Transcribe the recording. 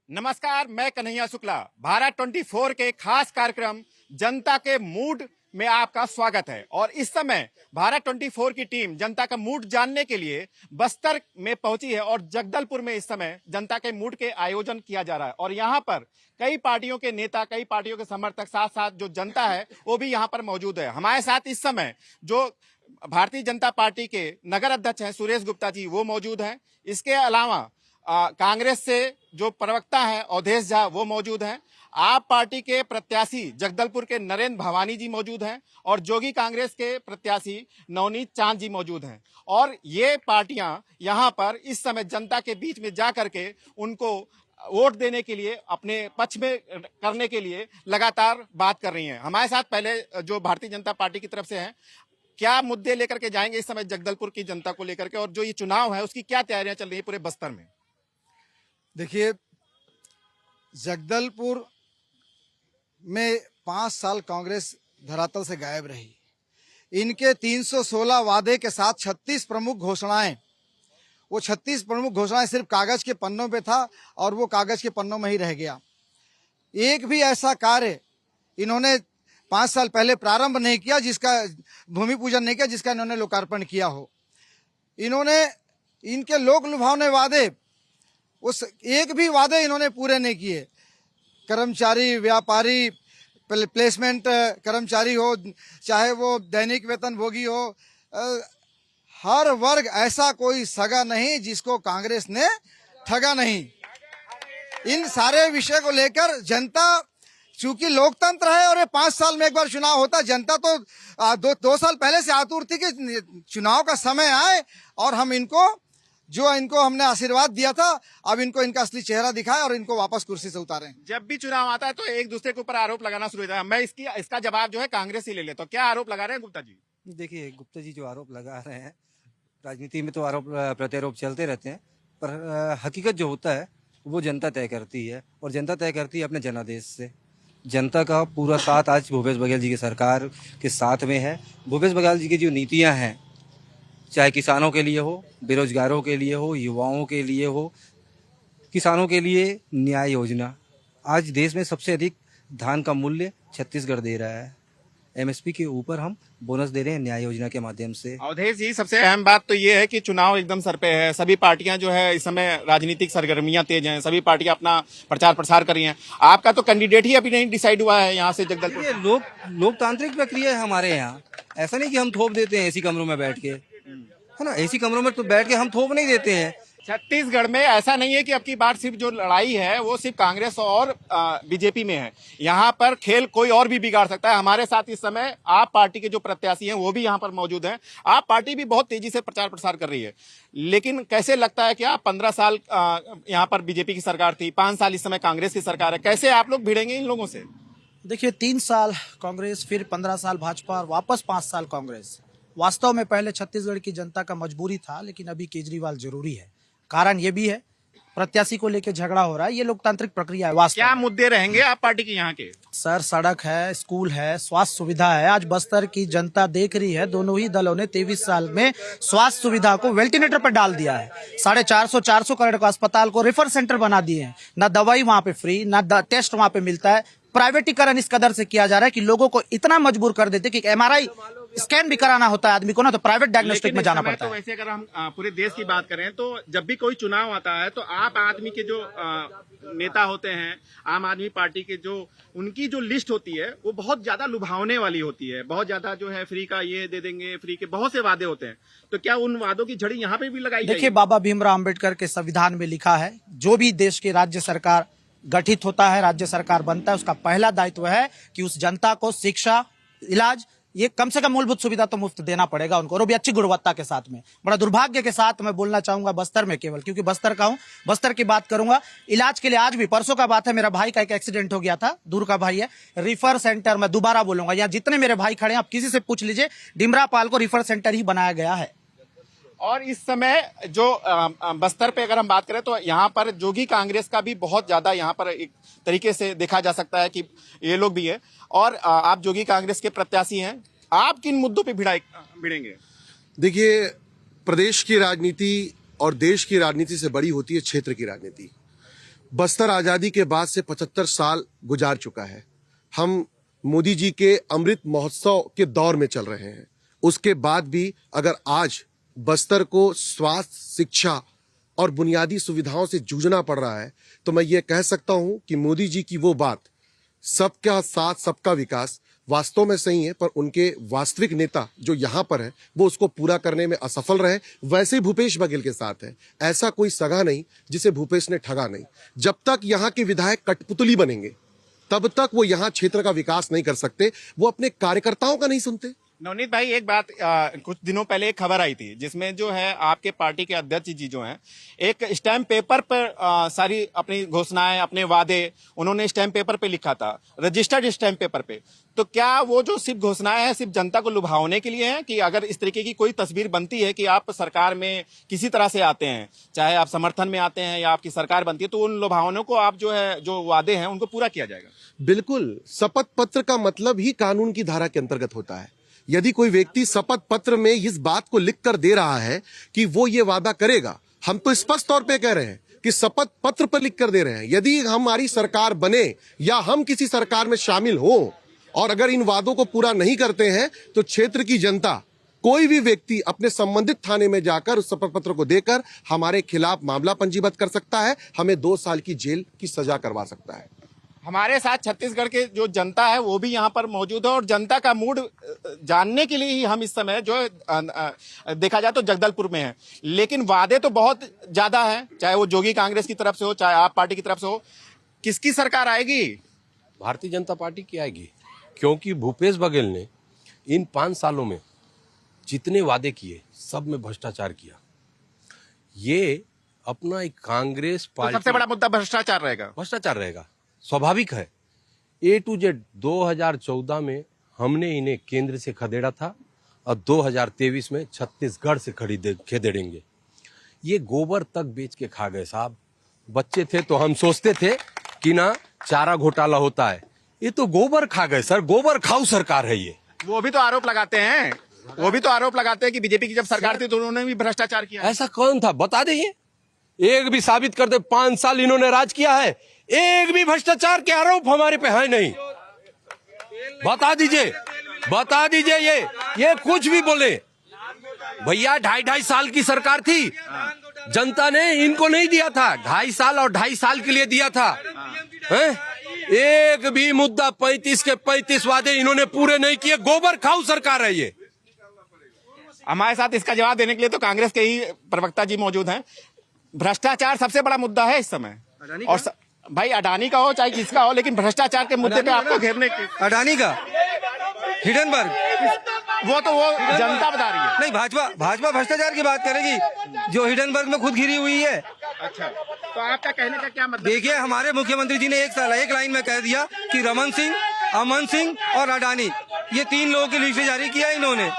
नमस्कार, मैं कन्हैया शुक्ला। भारत 24 के खास कार्यक्रम जनता के मूड में आपका स्वागत है। और इस समय भारत 24 की टीम जनता का मूड जानने के लिए बस्तर में पहुंची है और जगदलपुर में इस समय जनता के मूड के आयोजन किया जा रहा है। और यहाँ पर कई पार्टियों के नेता, कई पार्टियों के समर्थक, साथ साथ जो जनता है वो भी यहाँ पर मौजूद है। हमारे साथ इस समय जो भारतीय जनता पार्टी के नगर अध्यक्ष हैं सुरेश गुप्ता जी, वो मौजूद हैं। इसके अलावा कांग्रेस से जो प्रवक्ता है अवधेश झा, वो मौजूद हैं। आप पार्टी के प्रत्याशी जगदलपुर के नरेंद्र भवानी जी मौजूद हैं और जोगी कांग्रेस के प्रत्याशी नवनीत चांद जी मौजूद हैं। और ये पार्टियां यहां पर इस समय जनता के बीच में जा करके उनको वोट देने के लिए, अपने पक्ष में करने के लिए लगातार बात कर रही हैं। हमारे साथ पहले जो भारतीय जनता पार्टी की तरफ से हैं, क्या मुद्दे लेकर के जाएंगे इस समय जगदलपुर की जनता को लेकर के, और जो ये चुनाव है उसकी क्या तैयारियां चल रही है पूरे बस्तर में? देखिए, जगदलपुर में 5 साल कांग्रेस धरातल से गायब रही। इनके 316 वादे के साथ 36 प्रमुख घोषणाएं, वो 36 प्रमुख घोषणाएं सिर्फ कागज के पन्नों पे था और वो कागज के पन्नों में ही रह गया। एक भी ऐसा कार्य इन्होंने 5 साल पहले प्रारंभ नहीं किया, जिसका भूमि पूजन नहीं किया, जिसका इन्होंने लोकार्पण किया हो। इन्होंने इनके लोक लुभावने वादे, उस एक भी वादे इन्होंने पूरे नहीं किए। कर्मचारी, व्यापारी, प्लेसमेंट कर्मचारी हो, चाहे वो दैनिक वेतन भोगी हो, हर वर्ग ऐसा कोई सगा नहीं जिसको कांग्रेस ने ठगा नहीं। इन सारे विषय को लेकर जनता, चूंकि लोकतंत्र है और ये 5 साल में एक बार चुनाव होता है, जनता तो दो साल पहले से आतुर थी कि चुनाव का समय आए और हम इनको हमने आशीर्वाद दिया था, अब इनको इनका असली चेहरा दिखाएं और इनको वापस कुर्सी से उतारें। जब भी चुनाव आता है तो एक दूसरे के ऊपर आरोप लगाना शुरू हो जाता है। मैं इसका जवाब जो है कांग्रेस ही ले लेता हूं। क्या आरोप लगा रहे हैं गुप्ता जी? देखिए, गुप्ता जी जो आरोप लगा रहे हैं, राजनीति में तो आरोप प्रत्यारोप चलते रहते हैं, पर हकीकत जो होता है वो जनता तय करती है और जनता तय करती है अपने जनादेश से। जनता का पूरा साथ आज भूपेश बघेल जी की सरकार के साथ में है। भूपेश बघेल जी की जो नीतियां हैं, चाहे किसानों के लिए हो, बेरोजगारों के लिए हो, युवाओं के लिए हो, किसानों के लिए न्याय योजना, आज देश में सबसे अधिक धान का मूल्य छत्तीसगढ़ दे रहा है। एमएसपी के ऊपर हम बोनस दे रहे हैं न्याय योजना के माध्यम से। अवधेश जी, सबसे अहम बात तो ये है कि चुनाव एकदम सर पे है। सभी पार्टियां जो है इस समय राजनीतिक सरगर्मियां तेज हैं, सभी पार्टियां अपना प्रचार प्रसार कर रही हैं। आपका तो कैंडिडेट ही अभी नहीं डिसाइड हुआ है यहाँ से जगदलपुर। ये लोकतांत्रिक प्रक्रिया है हमारे यहाँ। ऐसा नहीं कि हम थोप देते हैं एसी कमरों में बैठ के, है ना। एसी कमरों में तो बैठ के हम थोप नहीं देते हैं। छत्तीसगढ़ में ऐसा नहीं है कि अब की बार सिर्फ जो लड़ाई है वो सिर्फ कांग्रेस और बीजेपी में है। यहाँ पर खेल कोई और भी बिगाड़ सकता है। हमारे साथ इस समय आप पार्टी के जो प्रत्याशी हैं वो भी यहाँ पर मौजूद हैं। आप पार्टी भी बहुत तेजी से प्रचार प्रसार कर रही है, लेकिन कैसे लगता है कि आप 15 साल यहाँ पर बीजेपी की सरकार थी, 5 साल इस समय कांग्रेस की सरकार है, कैसे आप लोग भिड़ेंगे इन लोगों से? देखिए, 3 साल कांग्रेस, फिर 15 साल भाजपा और वापस 5 साल कांग्रेस। वास्तव में पहले छत्तीसगढ़ की जनता का मजबूरी था, लेकिन अभी केजरीवाल जरूरी है। कारण ये भी है, प्रत्याशी को लेकर झगड़ा हो रहा है, ये लोकतांत्रिक प्रक्रिया है। वास्तव क्या मुद्दे रहेंगे आप पार्टी के यहाँ के? सर, सड़क है, स्कूल है, स्वास्थ्य सुविधा है। आज बस्तर की जनता देख रही है, दोनों ही दलों ने 23 साल में स्वास्थ्य सुविधा को वेंटिलेटर पर डाल दिया है। 450 करोड़ का अस्पताल को रेफर सेंटर बना दिए हैं। ना दवाई वहां पे फ्री, ना टेस्ट वहां पे मिलता है। प्राइवेटीकरण इस कदर से किया जा रहा है कि लोगों को इतना मजबूर कर देते कि एमआरआई स्कैन भी कराना होता है आदमी को ना, तो प्राइवेट डायग्नोस्टिक में जाना पड़ता है। तो वैसे अगर हम पूरे देश की बात करें तो जब भी कोई चुनाव आता है तो आप आदमी के जो नेता होते हैं, आम आदमी पार्टी के जो उनकी जो लिस्ट होती है वो बहुत ज्यादा लुभावने वाली होती है। बहुत ज्यादा जो है फ्री का ये दे देंगे, फ्री के बहुत से वादे होते हैं। तो क्या उन वादों की झड़ी यहाँ पे भी लगाई जाएगी? देखिए, बाबा भीमराव अंबेडकर के संविधान में लिखा है, जो भी देश की राज्य सरकार गठित होता है, राज्य सरकार बनता है, उसका पहला दायित्व है कि उस जनता को शिक्षा, इलाज, ये कम से कम मूलभूत सुविधा तो मुफ्त देना पड़ेगा उनको, और वो भी अच्छी गुणवत्ता के साथ में। बड़ा दुर्भाग्य के साथ मैं बोलना चाहूंगा बस्तर में, केवल क्योंकि बस्तर का हूं, बस्तर की बात करूंगा। इलाज के लिए आज भी, परसों का बात है, मेरा भाई का एक एक्सीडेंट हो गया था, दूर का भाई है। रिफर सेंटर, मैं दोबारा बोलूंगा, यहाँ जितने मेरे भाई खड़े हैं आप किसी से पूछ लीजिए, डिमरापाल को रिफर सेंटर ही बनाया गया है। और इस समय जो बस्तर पे अगर हम बात करें तो यहाँ पर जोगी कांग्रेस का भी बहुत ज्यादा यहाँ पर एक तरीके से देखा जा सकता है कि ये लोग भी है। और आप जोगी कांग्रेस के प्रत्याशी हैं, आप किन मुद्दों पे भिड़ेंगे? देखिए, प्रदेश की राजनीति और देश की राजनीति से बड़ी होती है क्षेत्र की राजनीति। बस्तर आजादी के बाद से 75 साल गुजार चुका है। हम मोदी जी के अमृत महोत्सव के दौर में चल रहे हैं। उसके बाद भी अगर आज बस्तर को स्वास्थ्य, शिक्षा और बुनियादी सुविधाओं से जूझना पड़ रहा है, तो मैं ये कह सकता हूं कि मोदी जी की वो बात, सबका साथ सबका विकास, वास्तव में सही है, पर उनके वास्तविक नेता जो यहां पर है वो उसको पूरा करने में असफल रहे। वैसे ही भूपेश बघेल के साथ है। ऐसा कोई सगा नहीं जिसे भूपेश ने ठगा नहीं। जब तक यहां के विधायक कठपुतली बनेंगे तब तक वो यहां क्षेत्र का विकास नहीं कर सकते। वो अपने कार्यकर्ताओं का नहीं सुनते। नवनीत भाई, एक बात, कुछ दिनों पहले एक खबर आई थी जिसमें जो है आपके पार्टी के अध्यक्ष जी जो हैं, एक स्टैम्प पेपर पर सारी अपनी घोषणाएं, अपने वादे उन्होंने स्टैम्प पेपर पे लिखा था, रजिस्टर्ड स्टैम्प पेपर पे। तो क्या वो जो सिर्फ घोषणाएं हैं सिर्फ जनता को लुभावने के लिए हैं, कि अगर इस तरीके की कोई तस्वीर बनती है कि आप सरकार में किसी तरह से आते हैं, चाहे आप समर्थन में आते हैं या आपकी सरकार बनती है, तो उन लुभावनों को आप जो है, जो वादे हैं उनको पूरा किया जाएगा? बिल्कुल, शपथ पत्र का मतलब ही कानून की धारा के अंतर्गत होता है। यदि कोई व्यक्ति शपथ पत्र में इस बात को लिख कर दे रहा है कि वो ये वादा करेगा, हम तो स्पष्ट तौर पे कह रहे हैं कि शपथ पत्र पर लिख कर दे रहे हैं। यदि हमारी सरकार बने या हम किसी सरकार में शामिल हो और अगर इन वादों को पूरा नहीं करते हैं, तो क्षेत्र की जनता, कोई भी व्यक्ति अपने संबंधित थाने में जाकर उस शपथ पत्र को देकर हमारे खिलाफ मामला पंजीबद्ध कर सकता है, हमें 2 साल की जेल की सजा करवा सकता है। हमारे साथ छत्तीसगढ़ के जो जनता है वो भी यहाँ पर मौजूद है, और जनता का मूड जानने के लिए ही हम इस समय जो देखा जाए तो जगदलपुर में है। लेकिन वादे तो बहुत ज्यादा हैं, चाहे वो जोगी कांग्रेस की तरफ से हो, चाहे आप पार्टी की तरफ से हो। किसकी सरकार आएगी? भारतीय जनता पार्टी की आएगी, क्योंकि भूपेश बघेल ने इन 5 सालों में जितने वादे किए सब में भ्रष्टाचार किया। ये अपना एक कांग्रेस तो पार्टी, सबसे बड़ा मुद्दा भ्रष्टाचार रहेगा। भ्रष्टाचार रहेगा, स्वाभाविक है। A to Z 2014 में हमने इन्हें केंद्र से खदेड़ा था और 2023 में छत्तीसगढ़ से खदेड़ेंगे। ये गोबर तक बेच के खा गए साहब। बच्चे थे तो हम सोचते थे कि ना चारा घोटाला होता है, ये तो गोबर खा गए सर। गोबर खाऊ सरकार है ये। वो भी तो आरोप लगाते हैं, कि बीजेपी की जब सरकार थी तो उन्होंने भी भ्रष्टाचार किया। ऐसा कौन था बता दीजिए, एक भी साबित कर दे। 5 साल इन्होंने राज किया है, एक भी भ्रष्टाचार के आरोप हमारे पे है नहीं। बता दीजिए ये कुछ भी बोले। भैया 2.5 साल की सरकार थी, जनता ने इनको नहीं दिया था। 2.5 साल और 2.5 साल के लिए दिया था। हैं? एक भी मुद्दा 35 के 35 वादे इन्होंने पूरे नहीं किए। गोबर खाऊ सरकार है ये। हमारे साथ इसका जवाब देने के लिए तो कांग्रेस के ही प्रवक्ता जी मौजूद हैं। भ्रष्टाचार सबसे बड़ा मुद्दा है इस समय, और भाई अडानी का हो चाहे किसका हो, लेकिन भ्रष्टाचार के मुद्दे पे आपको घेरने की। अडानी का, हिडनबर्ग, वो जनता बता रही है। नहीं, भाजपा भ्रष्टाचार की बात करेगी जो हिडनबर्ग में खुद घिरी हुई है। अच्छा, तो आपका कहने का क्या मतलब? देखिए, हमारे मुख्यमंत्री जी ने एक लाइन में कह दिया कि रमन सिंह, अमन सिंह और अडानी, ये 3 लोगों की लिस्ट जारी किया इन्होंने।